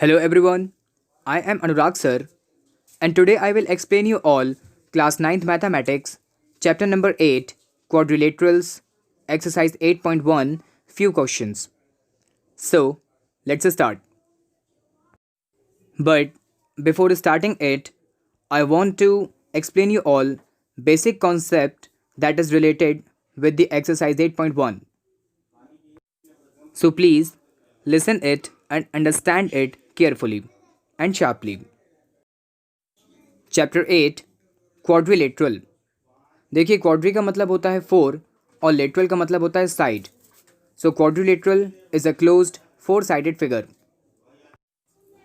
Hello everyone, I am Anurag sir and today I will explain you all class 9th mathematics chapter number 8 quadrilaterals exercise 8.1 few questions. So, let's start. But before starting it, I want to explain you all basic concept that is related with the exercise 8.1. So please listen it and understand it carefully and sharply. Chapter 8 quadrilateral. देखिए quadri का मतलब होता है four और lateral का मतलब होता है side. So quadrilateral is a closed four sided figure.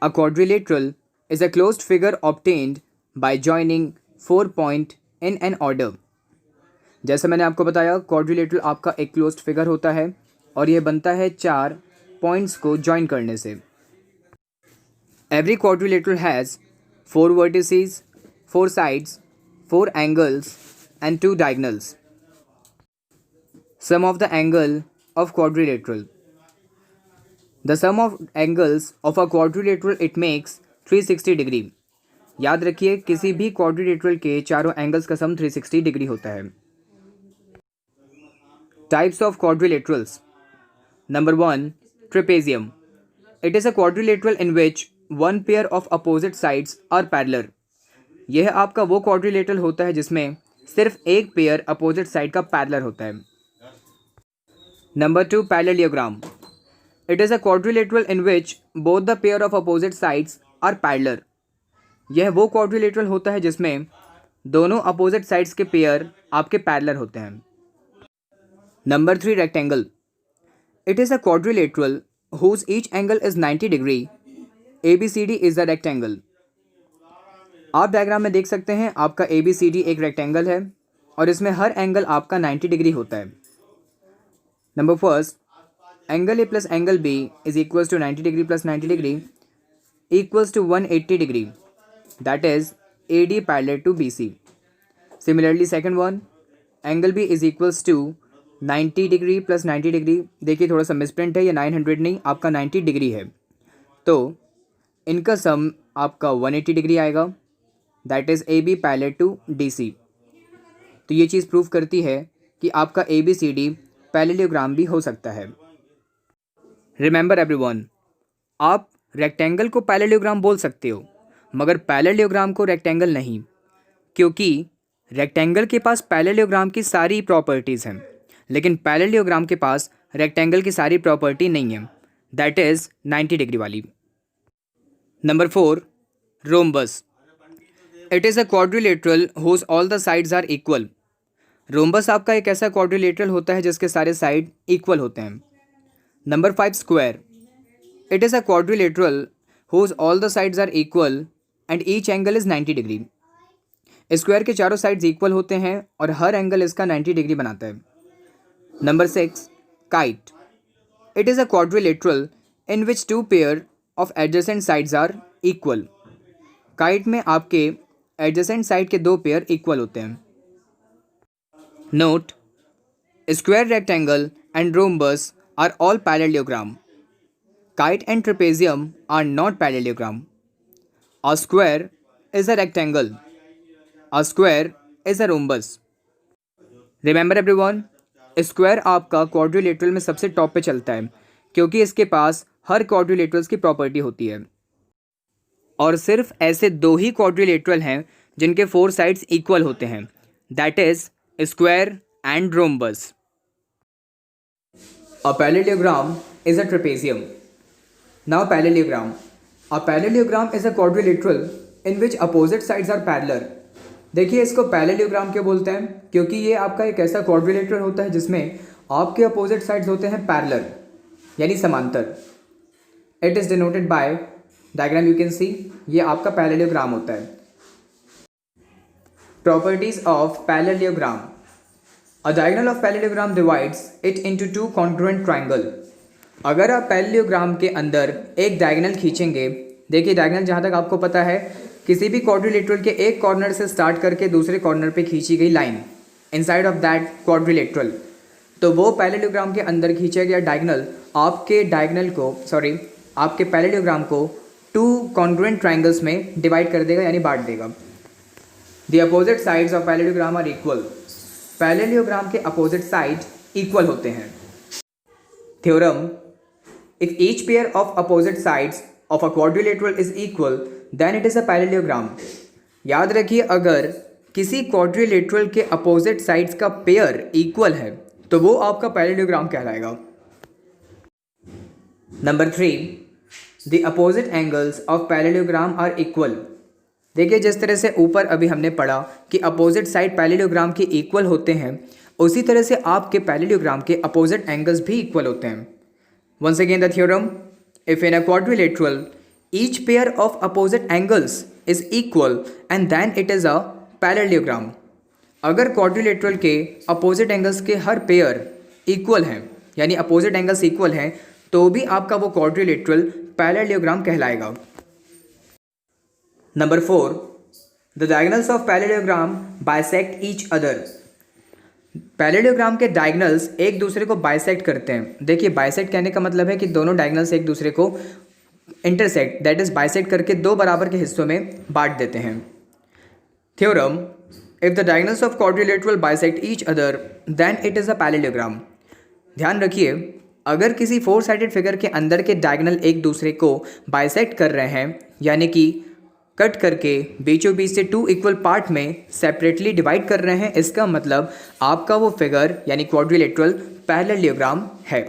A quadrilateral is a closed figure obtained by joining four point in an order. जैसे मैंने आपको बताया क्वाड्रिलेटरल आपका एक क्लोज्ड फिगर होता है और यह बनता है चार पॉइंट्स को ज्वाइन करने से. Every quadrilateral has four vertices, four sides, four angles, and two diagonals. Sum of the angle of quadrilateral. The sum of angles of a quadrilateral it makes 360 degree. याद रखिए किसी भी क्वाड्रिलेटरल के चारों angles का सम 360 degree होता है. Types of quadrilaterals. Number 1. Trapezium. It is a quadrilateral in which one pair of opposite sides are parallel. यह आपका वो क्वाड्रिलेटरल होता है जिसमें सिर्फ एक पेयर अपोजिट साइड का पैरेलल होता है. Number 2. Parallelogram. It is a quadrilateral in which both the pair of opposite sides are parallel. यह वो क्वाड्रिलेटरल होता है जिसमें दोनों अपोजिट साइड्स के पेयर आपके पैरेलल होते हैं. Number 3. Rectangle. It is a quadrilateral whose each angle is 90 degree. ABCD is the rectangle. आप डायग्राम में देख सकते हैं आपका ABCD एक रेक्टेंगल है और इसमें हर एंगल आपका 90 डिग्री होता है. Number first, angle A plus angle B is equals to 90 degree plus 90 degree equals to 180 degree. That is AD parallel to BC. Similarly second one, angle B is equals to 90 degree plus 90 degree. देखिए थोड़ा सा misprint है, ये 900 नहीं आपका 90 degree है, तो इनका सम आपका 180 डिग्री आएगा. That is AB parallel to DC. तो ये चीज़ प्रूव करती है कि आपका ABCD पैरेललोग्राम भी हो सकता है. रिमेंबर एवरीवन, आप रेक्टेंगल को पैरेललोग्राम बोल सकते हो मगर पैरेललोग्राम को रेक्टेंगल नहीं, क्योंकि रेक्टेंगल के पास पैरेललोग्राम की सारी प्रॉपर्टीज़ हैं लेकिन पैरेललोग्राम के पास रेक्टेंगल की सारी प्रॉपर्टी नहीं है. दैट इज़ 90 डिग्री वाली. Number 4. Rhombus. It is a quadrilateral whose all the sides are equal. Rhombus आपका एक ऐसा क्वाड्रिलेटरल होता है जिसके सारे साइड इक्वल होते हैं. Number 5. Square. It is a quadrilateral whose all the sides are equal and each angle is 90 degree. Square के चारों साइड्स इक्वल होते हैं और हर एंगल इसका 90 डिग्री बनाता है. Number 6. Kite. It is a quadrilateral in which two pair of adjacent sides are equal. Kite में आपके एडजेसेंट साइड के दो पेयर इक्वल होते हैं. Note, square, rectangle and rhombus are all parallelogram. Kite and trapezium are not parallelogram. A square is a rectangle. A square is a rhombus. Remember everyone, square आपका quadrilateral में सबसे top पे चलता है क्योंकि इसके पास हर क्वाड्रिलेटरल्स की प्रॉपर्टी होती है और सिर्फ ऐसे दो ही क्वाड्रिलेटरल हैं जिनके फोर साइड्स इक्वल होते हैं. That is square and rhombus. A parallelogram is a trapezium. Now parallelogram. A parallelogram is a quadrilateral in which opposite sides are parallel. देखिए इसको पैरेललोग्राम क्यों बोलते हैं, क्योंकि ये आपका एक ऐसा क्वाड्रिलेटरल होता है जिसमें आपके अपोजिट साइड्स होते हैं पैरेलल यानी समांतर. It is denoted by diagram. You can सी ये आपका पैरेललोग्राम होता है. Properties of parallelogram. A diagonal of parallelogram divides it into two congruent triangle. अगर आप पैरेललोग्राम के अंदर एक डायगोनल खींचेंगे, देखिए डायगोनल जहाँ तक आपको पता है किसी भी क्वाड्रिलेटरल के एक कॉर्नर से स्टार्ट करके दूसरे कॉर्नर पे खींची गई line inside of that quadrilateral, तो वो पैरेललोग्राम के अंदर खींचा गया डायगोनल आपके पैरेललोग्राम को टू कॉन्ग्रुएंट ट्राइंगल्स में डिवाइड कर देगा यानी बांट देगा। The opposite sides of parallelogram are equal. Parallelogram के अपोजिट साइड इक्वल होते हैं। Theorem, if each pair of opposite sides of a quadrilateral is equal then it is a parallelogram. याद रखिए, अगर किसी क्वाड्रिलेटरल के अपोजिट साइड्स का pair equal है तो वो आपका पैरेललोग्राम कहलाएगा। Number 3, the opposite angles of parallelogram are equal. देखिए, जिस तरह से ऊपर अभी हमने पढ़ा कि अपोजिट साइड पैरेललोग्राम के इक्वल होते हैं, उसी तरह से आपके पैरेललोग्राम के अपोजिट एंगल्स भी इक्वल होते हैं। Once again the theorem, if in a quadrilateral each pair of opposite angles is equal and then it is a parallelogram. अगर क्वाड्रिलेटरल के अपोजिट एंगल्स के हर पेयर इक्वल हैं यानी अपोजिट एंगल्स इक्वल हैं तो भी आपका वो क्वाड्रिलेटरल पैरेललोग्राम कहलाएगा। Number 4, the diagonals of parallelogram bisect each other. Parallelogram के डायगोनल्स एक दूसरे को बाइसेक्ट करते हैं। देखिए, बाइसेक्ट कहने का मतलब है कि दोनों डायगोनल्स एक दूसरे को इंटरसेक्ट दैट इज बाइसेक्ट करके दो बराबर के हिस्सों में बांट देते हैं। Theorem, if the diagonals of quadrilateral bisect each other than it is a parallelogram. ध्यान रखिए, अगर किसी 4 साइडेड फिगर के अंदर के डायगोनल एक दूसरे को बाइसेक्ट कर रहे हैं यानी कि कट करके बीचों बीच से 2 इक्वल पार्ट में सेपरेटली डिवाइड कर रहे हैं, इसका मतलब आपका वो फिगर यानी क्वाड्रिलेटरल पैरेललोग्राम है।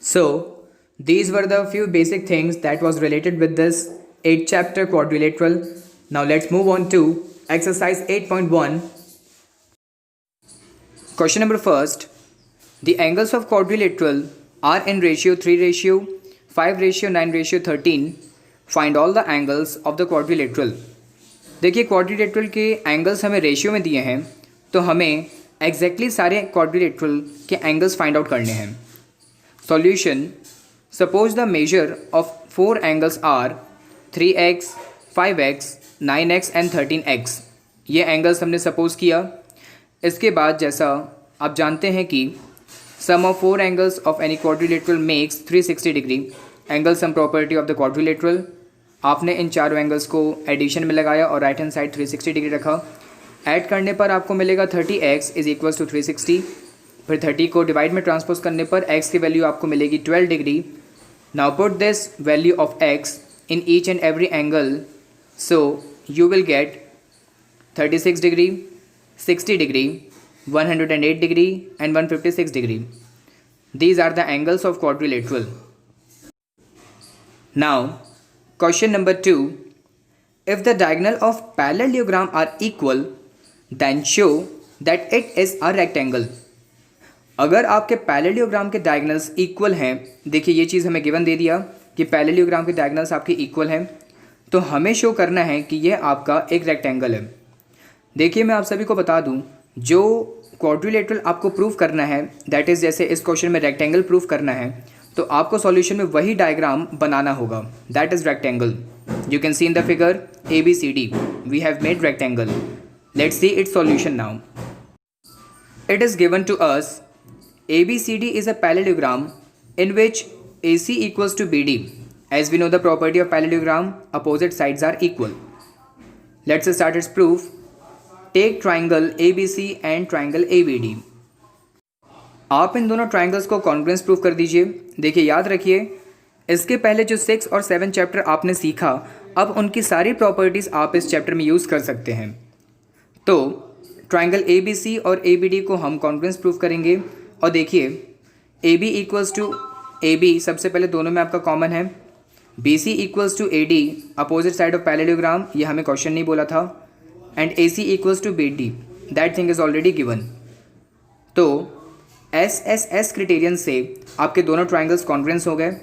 सो these were the few basic things that was related with this 8th chapter quadrilateral. Now let's move on to exercise 8.1. Question number first. The angles of quadrilateral are in ratio 3:5:9:13. Find all the angles of the quadrilateral. देखिए, quadrilateral के angles हमें ratio में दिए हैं तो हमें exactly सारे quadrilateral के एंगल्स फाइंड आउट करने हैं। Solution, Suppose the measure of 4 angles are 3x, 5x, 9x and 13x. ये एंगल्स हमने सपोज किया। इसके बाद जैसा आप जानते हैं कि sum of 4 angles of any quadrilateral makes 360 degree. Angle sum property of the quadrilateral. आपने इन चारों एंगल्स को एडिशन में लगाया और राइट हैंड साइड 360 डिग्री रखा। ऐड करने पर आपको मिलेगा 30x इज इक्वल्स टू 360। फिर 30 को डिवाइड में ट्रांसपोज करने पर x की वैल्यू आपको मिलेगी 12 degree. Now put this value of x in each and every angle, so you will get 36 degree, 60 degree, 108 degree and 156 degree. These are the angles of quadrilateral. Now question number 2. If the diagonal of parallelogram are equal, then show that it is a rectangle. अगर आपके parallelogram के diagonals equal हैं, देखिए ये चीज़ हमें given दे दिया कि पैरेललोग्राम के डायगोनल्स आपके इक्वल हैं, तो हमें शो करना है कि यह आपका एक रेक्टेंगल है। देखिए, मैं आप सभी को बता दूं, जो क्वाड्रिलेटरल आपको प्रूफ करना है, दैट इज़ जैसे इस क्वेश्चन में रेक्टेंगल प्रूफ करना है, तो आपको सॉल्यूशन में वही डायग्राम बनाना होगा, that is rectangle. You can see in the figure ABCD we have made rectangle. Let's see its solution now. It is given to us ABCD is a parallelogram in which AC equals to BD. As we know the property of parallelogram, opposite sides are equal. Let's start its proof. Take triangle ABC and triangle ABD. आप इन दोनों triangles को congruence proof कर दीजिए। देखिए, याद रखिए, इसके पहले जो 6 और 7 चैप्टर आपने सीखा, अब उनकी सारी प्रॉपर्टीज़ आप इस चैप्टर में यूज़ कर सकते हैं। तो ट्राइंगल ABC और ABD को हम कॉन्ग्रुएंस प्रूफ करेंगे। और देखिए, AB इक्वल्स टू AB सबसे पहले दोनों में आपका कॉमन है। BC equals to AD opposite side of parallelogram, ये हमें क्वेश्चन नहीं बोला था। And AC equals to BD, that thing is already given. तो SSS क्रिटेरियन से आपके दोनों ट्राइंगल्स कॉन्ग्रुएंस हो गए।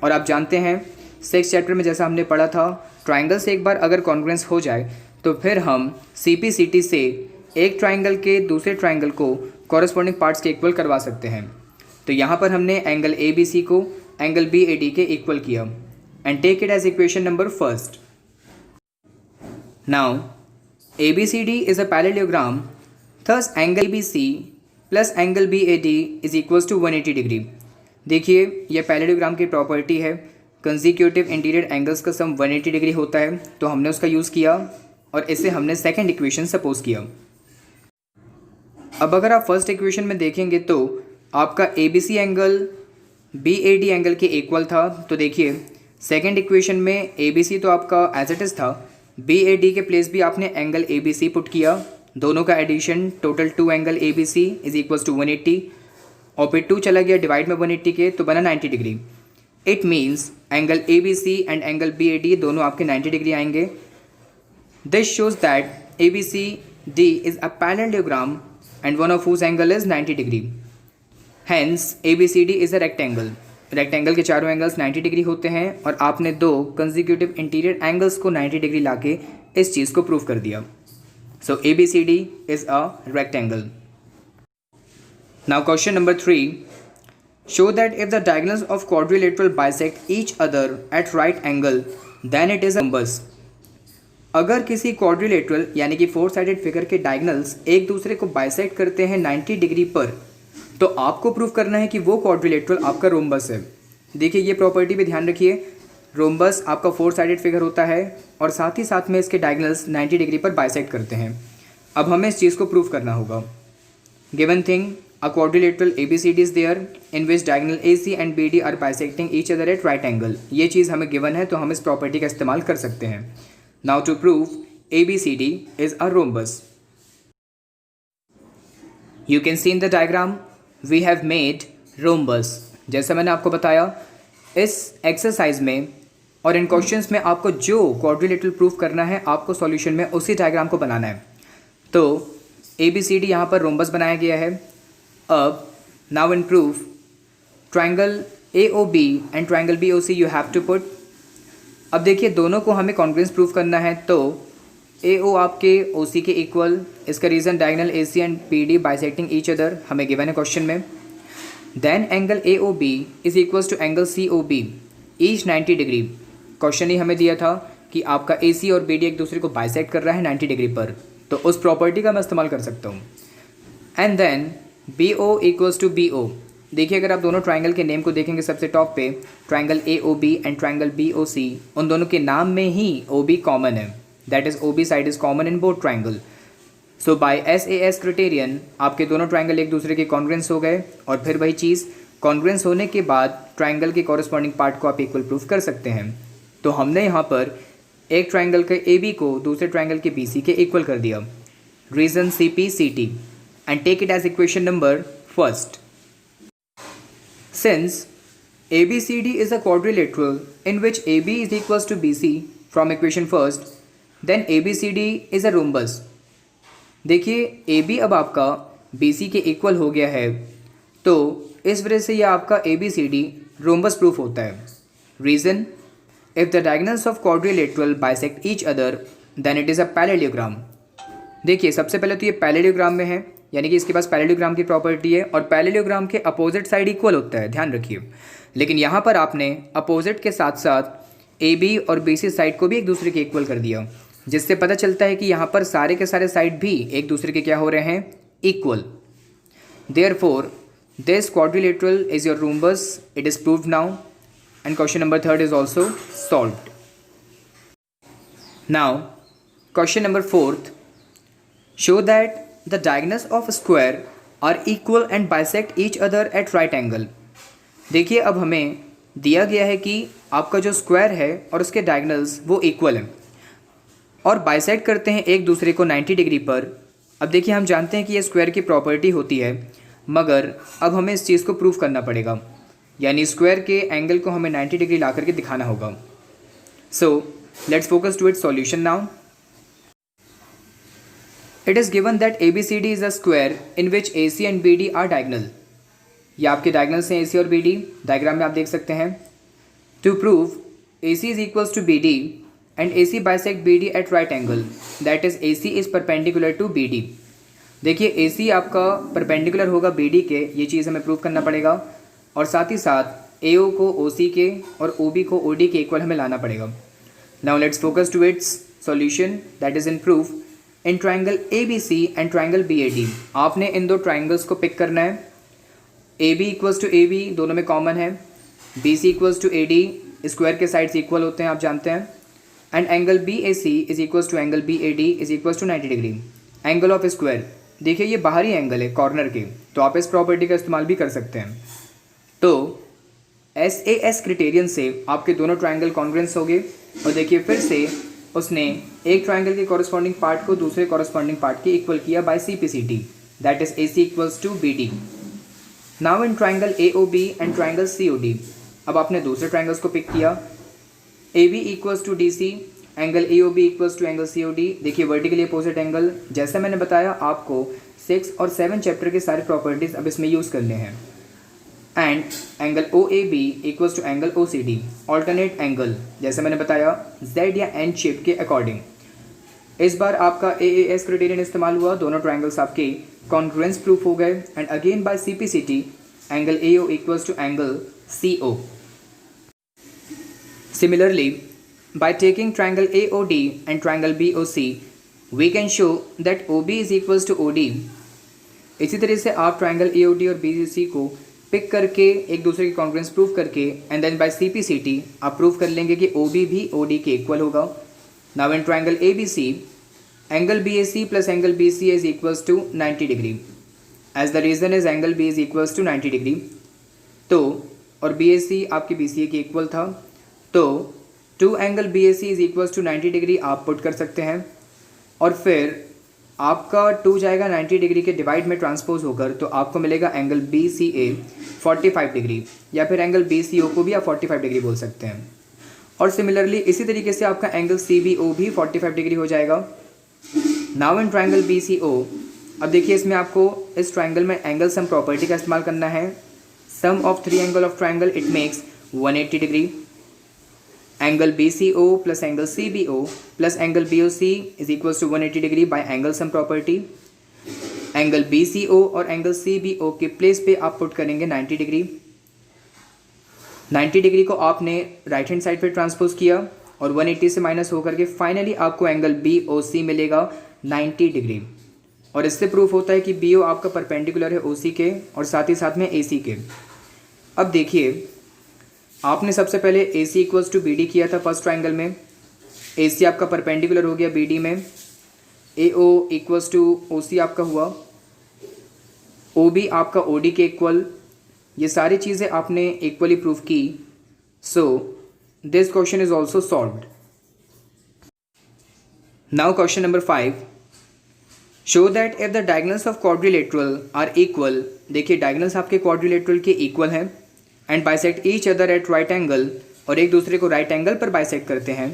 और आप जानते हैं 6 चैप्टर में जैसा हमने पढ़ा था, ट्राइंगल से एक बार अगर कॉन्ग्रुएंस हो जाए तो फिर हम CPCT से एक ट्राइंगल के दूसरे ट्राइंगल को कॉरस्पॉन्डिंग पार्ट्स के इक्वल करवा सकते हैं। तो यहाँ पर हमने एंगल ABC को एंगल BAD के इक्वल किया and take it as equation number first. Now ABCD is a parallelogram, thus angle ABC plus angle BAD is equals to 180 degree. देखिए, यह पैरेललोग्राम की प्रॉपर्टी है कंसेक्यूटिव इंटीरियर एंगल्स का सम 180 degree होता है, तो हमने उसका यूज़ किया और इसे हमने सेकंड इक्वेशन सपोज किया। अब अगर आप फर्स्ट इक्वेशन में देखेंगे तो आपका ABC एंगल BAD एंगल के इक्वल था, तो देखिए सेकंड इक्वेशन में ABC तो आपका एज इट इज़ था, BAD के प्लेस भी आपने एंगल ABC पुट किया, दोनों का addition total 2 angle ABC is equals to 180 और फिर 2 चला गया डिवाइड में 180 के, तो बना 90 degree. It means angle ABC and angle BAD दोनों आपके 90 डिग्री आएंगे। This shows that ABCD is a parallelogram and one of whose angle is 90 degree. Hence ABCD is a rectangle. Rectangle के चारों एंगल्स 90 डिग्री होते हैं और आपने दो कंसेक्यूटिव इंटीरियर एंगल्स को 90 डिग्री लाके इस चीज़ को प्रूव कर दिया। सो ABCD is a rectangle. Now question number 3. Show that if the diagonals of quadrilateral bisect each other at right angle, then it is a rhombus. अगर किसी क्वाड्रिलेटरल यानी कि 4 साइडेड फिगर के डायगनल्स एक दूसरे को बाइसेक्ट करते हैं 90 डिग्री पर, तो आपको प्रूव करना है कि वो क्वाड्रिलेटरल आपका रोम्बस है। देखिए ये प्रॉपर्टी भी ध्यान रखिए, रोम्बस आपका 4 साइडेड फिगर होता है और साथ ही साथ में इसके डायगनल्स 90 डिग्री पर बाइसेक्ट करते हैं। अब हमें इस चीज़ को प्रूव करना होगा। Given thing, a quadrilateral ABCD is there in which diagonal AC and BD are bisecting each other at right angle. ये चीज़ हमें गिवन है, तो हम इस प्रॉपर्टी का इस्तेमाल कर सकते हैं। Now to prove ABCD is a rhombus. You can see in the diagram we have made rhombus. जैसा मैंने आपको बताया इस एक्सरसाइज में और इन क्वेश्चंस में आपको जो क्वाड्रिलेटरल प्रूफ करना है आपको सॉल्यूशन में उसी डायग्राम को बनाना है। तो ABCD यहाँ पर रोम्बस बनाया गया है। अब now in proof triangle AOB and triangle BOC you have to put। अब देखिए दोनों को हमें कॉन्ग्रुएंस प्रूफ करना है, तो AO आपके OC के इक्वल, इसका reason diagonal AC and BD bisecting each other हमें गिवन है क्वेश्चन में। Then angle AOB is equals to angle COB each 90 degree. Question ही हमें दिया था कि आपका AC और BD एक दूसरे को बाइसेक्ट कर रहा है 90 डिग्री पर, तो उस प्रॉपर्टी का मैं इस्तेमाल कर सकता हूँ। And then BO equals to BO। देखिए अगर आप दोनों ट्राइंगल के नेम को देखेंगे, सबसे टॉप पे triangle AOB and triangle BOC, उन दोनों के नाम में ही OB कॉमन है, that is OB side is common in both triangle. So by SAS criterion आपके दोनों ट्राइंगल एक दूसरे के कॉन्ग्रुएंस हो गए और फिर वही चीज़ कॉन्ग्रुएंस होने के बाद ट्राइंगल के कॉरस्पॉन्डिंग पार्ट को आप इक्वल प्रूफ कर सकते हैं। तो हमने यहाँ पर एक ट्राइंगल के AB को दूसरे ट्राइंगल के BC के इक्वल कर दिया। Reason CPCT and take it as equation number first. Since ABCD is a quadrilateral in which AB is equals to BC from equation first, then ABCD is a rhombus. देखिए AB अब आपका BC के equal हो गया है, तो इस वजह से यह आपका ABCD rhombus प्रूफ होता है। Reason, if the diagonals of quadrilateral bisect each other, then it is a parallelogram. देखिए सबसे पहले तो ये पैरेललोग्राम में है, यानी कि इसके पास पैरेललोग्राम की प्रॉपर्टी है और पैरेललोग्राम के अपोजिट साइड इक्वल होता है, ध्यान रखिए। लेकिन यहाँ पर आपने अपोजिट के साथ साथ AB और BC साइड को भी एक दूसरे के इक्वल कर दिया, जिससे पता चलता है कि यहाँ पर सारे के सारे साइड भी एक दूसरे के क्या हो रहे हैं, equal. Therefore this quadrilateral is your rhombus. It is proved now and question number 3 is also solved. Now question number 4. Show that the diagonals of a square are equal and bisect each other at right angle. देखिए अब हमें दिया गया है कि आपका जो square है और उसके डायगोनल्स वो इक्वल हैं और बाइसेक्ट करते हैं एक दूसरे को 90 डिग्री पर। अब देखिए हम जानते हैं कि ये स्क्वायर की प्रॉपर्टी होती है, मगर अब हमें इस चीज़ को प्रूव करना पड़ेगा, यानी स्क्वायर के एंगल को हमें 90 डिग्री ला करके दिखाना होगा। So let's focus to its solution now. It is given that ABCD is a square in which AC and BD are diagonal. ये आपके डायगनल्स हैं AC और BD, डायग्राम में आप देख सकते हैं। To prove AC is equals to BD and AC bisect BD at right angle, that is AC is perpendicular to BD. देखिए AC आपका परपेंडिकुलर होगा BD के, ये चीज़ हमें प्रूव करना पड़ेगा और साथ ही साथ AO को OC के और OB को OD के इक्वल हमें लाना पड़ेगा। Now let's focus to its solution, that is in proof. In triangle ABC and triangle BAD आपने इन दो ट्राइंगल्स को पिक करना है। AB इक्वल्स टू AB दोनों में कॉमन है, BC equals to AD square के साइड्स इक्वल होते हैं, आप जानते हैं। And angle B A C is equals to angle B A D is equals to 90 degree. Angle of square, देखिए ये बाहरी एंगल है कॉर्नर के, तो आप इस प्रॉपर्टी का इस्तेमाल भी कर सकते हैं। तो SAS क्रिटेरियन से आपके दोनों ट्राइंगल कॉन्ग्रुएंस हो गए। और देखिए फिर से उसने एक ट्राइंगल के कॉरस्पॉन्डिंग पार्ट को दूसरे कॉरस्पॉन्डिंग पार्ट के इक्वल किया by CPCT, that is AC equals to BD। Now in triangle AOB and triangle COD, अब आपने दूसरे ट्राइंगल्स को पिक किया। AB equals to DC, angle AOB equals to angle COD। देखिए वर्टिकली अपोजिट एंगल, जैसा मैंने बताया आपको 6 और 7 चैप्टर के सारे प्रॉपर्टीज अब इसमें यूज़ करने हैं। And angle OAB equals to angle OCD, alternate angle, जैसे मैंने बताया Z या N शेप के अकॉर्डिंग। इस बार आपका AAS क्राइटेरियन इस्तेमाल हुआ, दोनों ट्राइंगल्स आपके कॉन्ग्रुएंस प्रूफ हो गए। And again by CPCT angle AO equals to angle CO। Similarly by taking triangle AOD and triangle BOC we can show that OB is equals to OD। इसी तरह से आप ट्राइंगल AOD और BOC को pick करके एक दूसरे की कॉन्ग्रुएंस प्रूव करके एंड देन बाय CPCT आप प्रूव कर लेंगे कि OB भी OD के इक्वल होगा। Now in triangle ABC angle BAC plus angle BC is equals to 90 degree, as the reason is angle B is equals to 90 degree. तो और BAC आपके BCA के इक्वल था, तो 2 angle BAC is equals to 90 degree आप put कर सकते हैं। और फिर आपका 2 जाएगा 90 डिग्री के डिवाइड में ट्रांसपोज होकर, तो आपको मिलेगा एंगल BCA 45 डिग्री, या फिर एंगल BCO को भी आप 45 डिग्री बोल सकते हैं। और सिमिलरली इसी तरीके से आपका एंगल CBO भी 45 डिग्री हो जाएगा। नाउ इन ट्राइंगल BCO, अब देखिए इसमें आपको इस ट्राइंगल में एंगल सम प्रॉपर्टी का इस्तेमाल करना है। Sum of 3 angle of triangle it makes 180 degree. Angle BCO plus angle CBO plus angle BOC is equals to 180 degree by angle sum property. Angle BCO और एंगल CBO के place पे आप put करेंगे 90 degree. 90 degree को आपने right hand side पे transpose किया और 180 से माइनस होकर के फाइनली आपको एंगल BOC मिलेगा 90 डिग्री। और इससे प्रूफ होता है कि BO आपका परपेंडिकुलर है OC के और साथ ही साथ में AC के। अब देखिए आपने सबसे पहले AC इक्वल्स टू BD किया था फर्स्ट ट्राइंगल में, AC आपका परपेंडिकुलर हो गया BD में, AO इक्वल्स टू OC आपका हुआ, OB आपका OD के इक्वल। ये सारी चीज़ें आपने इक्वली प्रूफ की। So this question is also solved. Now question number 5, show that if the diagonals of quadrilateral are equal. देखिए डायगोनल्स आपके क्वाड्रिलेटरल के इक्वल हैं and bisect each other at right angle, और एक दूसरे को राइट एंगल पर बाइसेक्ट करते हैं,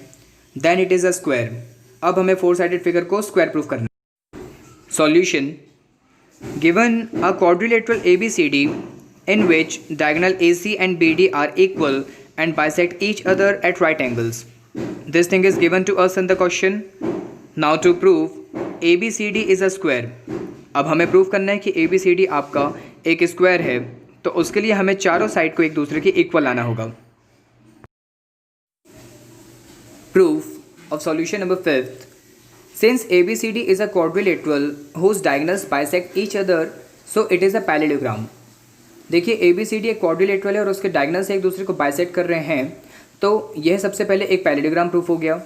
then it is a square. अब हमें 4 साइडेड फिगर को स्क्वायर प्रूफ करना है। Solution, given a quadrilateral ABCD in which diagonal AC and BD are equal and bisect each other at right angles. This thing is given to us in the question. Now to prove ABCD is a square. अब हमें prove करना है कि ABCD आपका एक square है, तो उसके लिए हमें चारों साइड को एक दूसरे के इक्वल लाना होगा। Proof of solution number 5, since ABCD is a quadrilateral whose diagonals bisect each other, so it is a parallelogram. देखिए ABCD एक क्वाड्रिलेटरल है और उसके डायगोनल से एक दूसरे को बाइसेक्ट कर रहे हैं, तो यह सबसे पहले एक पैरेललोग्राम प्रूफ हो गया।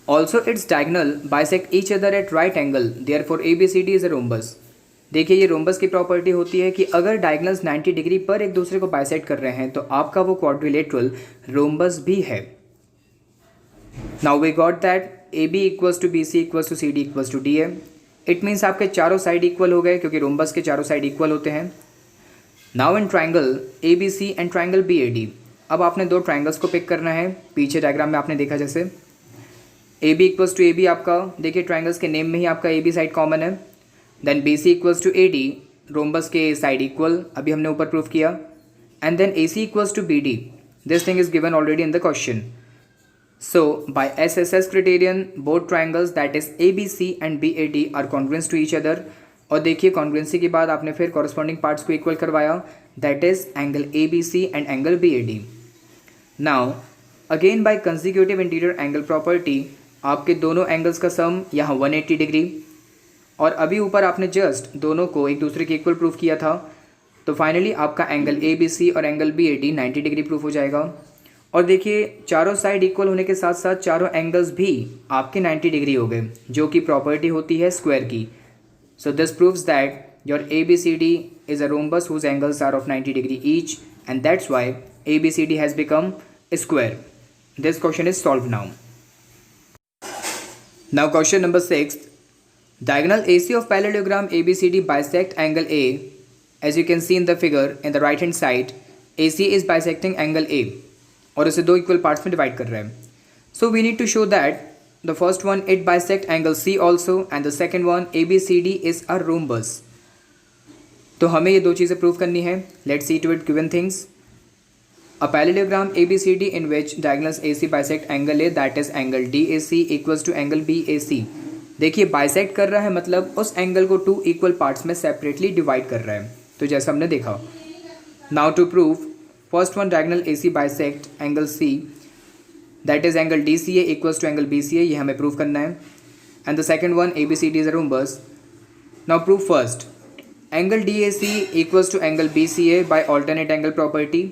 Also its diagonal bisect each other at right angle, therefore ABCD is a rhombus. देखिए ये रोम्बस की प्रॉपर्टी होती है कि अगर डायगोनल्स 90 डिग्री पर एक दूसरे को बाइसेक्ट कर रहे हैं तो आपका वो क्वाड्रिलेटरल रोम्बस भी है। Now we got that AB equals to BC equals to CD equals to DA। It means आपके चारों साइड इक्वल हो गए क्योंकि रोम्बस के चारों साइड इक्वल होते हैं। Now in triangle ABC and triangle BAD, अब आपने 2 ट्राइंगल्स को पिक करना है। पीछे डायग्राम में आपने देखा जैसे AB इक्वल्स टू AB, आपका देखिए ट्राइंगल्स के नेम में ही आपका AB साइड कॉमन है। Then BC equals to AD, rhombus के साइड इक्वल, अभी हमने ऊपर प्रूफ किया। And then AC equals to BD, this thing is given already in the question. So by SSS criterion both triangles that is ABC and BAD are congruence to each other. और देखिए congruency के बाद आपने फिर corresponding parts को equal करवाया, that is angle ABC and angle BAD। Now again by consecutive interior angle property आपके दोनों एंगल्स का सम यहाँ 180 डिग्री, और अभी ऊपर आपने जस्ट दोनों को एक दूसरे के इक्वल प्रूफ किया था, तो फाइनली आपका एंगल ABC और एंगल BAD 90 डिग्री प्रूफ हो जाएगा। और देखिए चारों साइड इक्वल होने के साथ साथ चारों एंगल्स भी आपके 90 डिग्री हो गए, जो कि प्रॉपर्टी होती है स्क्वायर की. So this proves that your ABCD is a rhombus whose angles are of 90 degree each, and that's why ABCD has become a square. This question is solved now. Now question number 6. Diagonal AC of parallelogram ABCD bisect angle A. As you can see in the figure in the right hand side, AC is bisecting angle A और इसे दो equal parts में divide कर रहे हैं. So we need to show that the first one it bisect angle C also and the second one ABCD is a rhombus. तो हमें ये दो चीज़ें प्रूव करनी है. Let's see to it given things. A parallelogram ABCD in which diagonals AC bisect angle A that is angle DAC equals to angle BAC. देखिए bisect कर रहा है मतलब उस एंगल को टू इक्वल पार्ट्स में सेपरेटली डिवाइड कर रहा है, तो जैसा हमने देखा. Now to prove first one diagonal AC bisect angle C that is angle DCA equals to angle BCA, ये हमें प्रूव करना है. And the second one ABCD is a rhombus. Now prove first angle DAC equals to angle BCA by alternate angle property.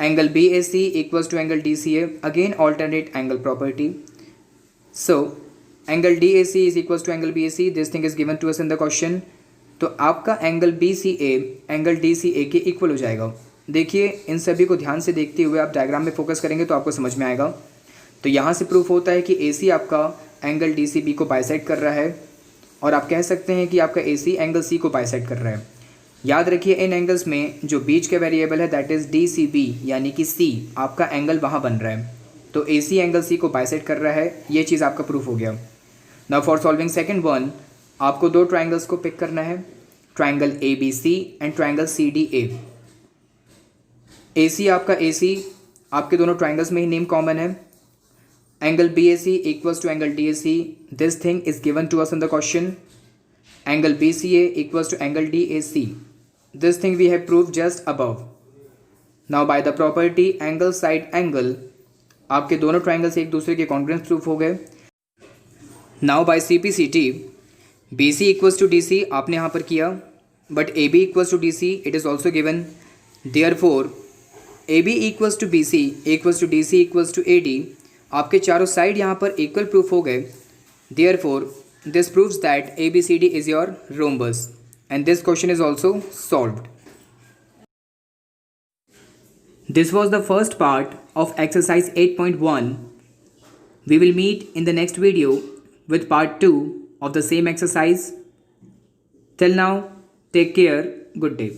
Angle BAC equals to angle DCA again alternate angle property. So angle DAC is equals to angle BAC. This thing is given to us in the question. तो आपका angle BCA angle DCA के equal हो जाएगा. देखिए इन सभी को ध्यान से देखते हुए आप डायग्राम में फोकस करेंगे तो आपको समझ में आएगा. तो यहाँ से प्रूफ होता है कि AC आपका एंगल DCB को बाइसेक्ट कर रहा है, और आप कह सकते हैं कि आपका AC एंगल C को बाइसेक्ट कर रहा है. याद रखिए इन एंगल्स में जो बीच के वेरिएबल है दैट इज़ DCB यानी कि C आपका एंगल वहाँ बन रहा है. तो AC एंगल C को बाइसेक्ट कर रहा है, ये चीज़ आपका प्रूफ हो गया. Now for solving second one आपको दो ट्राइंगल्स को पिक करना है, triangle ABC and triangle CDA. AC आपका AC आपके दोनों ट्राइंगल्स में ही नेम कॉमन है. Angle BAC equals to angle DAC. This thing is given to us in the question. Angle BCA equals to angle DAC. This thing we have proved just above. Now by the property angle side angle आपके दोनों triangles एक दूसरे के congruence proof हो गए. Now by CPCT BC equals to DC आपने यहाँ पर किया, but AB equals to DC it is also given. Therefore AB equals to BC equals to DC equals to AD. आपके चारों साइड यहाँ पर इक्वल प्रूफ हो गए. Therefore this proves that ABCD is your rhombus and this question is also solved. This was the first part of exercise 8.1. We will meet in the next video with part 2 of the same exercise. Till now, take care. Good day.